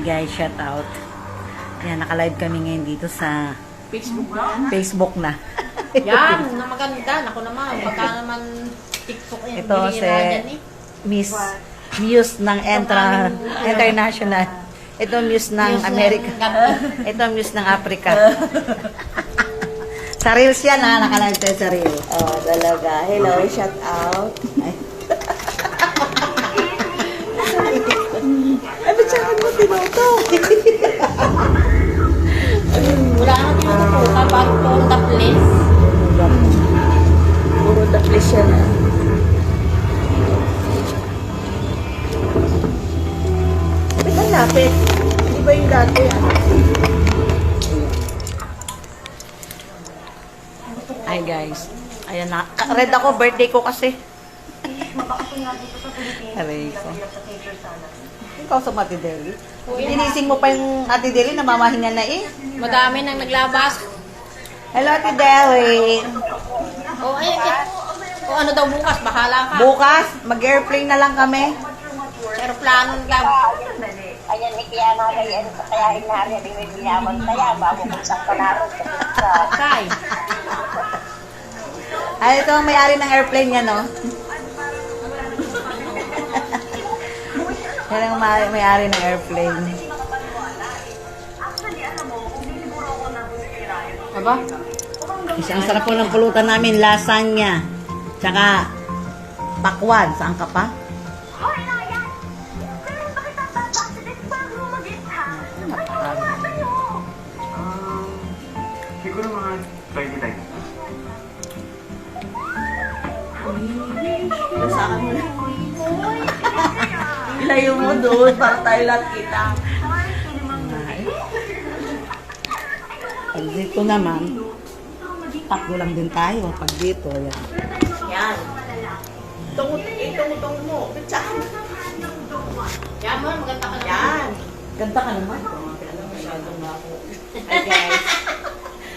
guys, shout out. Yan, naka-live kami ngayon dito sa Facebook na. Facebook na. Yan, na maganda. Ako naman, baka naman TikTok yan. Ito Bihira si dyan eh. Miss Muse ng International. Ito Muse ng Muse America. ng gabi. Ito Muse ng Africa. Sa Reels yan ha, naka-live tayo sa Reels. Oh, talaga. Hello, shout out. Ay, ba't sa akin mo tinoto? Wala na tinututukan. Bago po ang the place. Puro the place siya na. Ba't ang lapit? Di ba yung dati? Ay guys. Ayan na. Red ako, birthday ko kasi. Aray ko. Ikaw sa Ate Deli. Ginising mo pa yung Ate Deli, namamahinga na eh. Madami nang naglabas. Hello Ate Deli. O, ayan. O, ano daw bukas? Bahala ka. Bukas, mag-airplane na lang kami. Aeroplano lang. Ayan, kaya nga kayo, kaya inari, di may binaman kaya, bago kung saan ka naroon. Kay. Ay, ito ang may-ari ng airplane niya, no? Yan ang may-ari ng airplane. Aba? Ang sarap po ng pulutan namin, lasagna. Tsaka, pakwan. Saan ka pa? Siguro mga 20 times. Saan mo na? Ilayo mo doon para tayo lahat kita. Pag dito naman, takbo lang din tayo. Pag dito, yan. Yan. Tungo mo. Ba't sa akin? Yan mo, maganda ka na. Yan. Ganda ka naman. Masyadong na ako. Ay guys.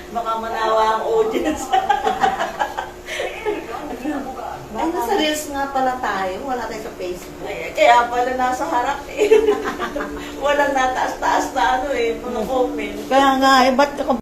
Baka manawa ang audience. Ay, nasa Reels nga pala tayo. Wala tayo sa Facebook. Ay, kaya pala nasa harap eh. Walang nataas-taas na ano eh. Mga comment. Kaya nga, ba't ka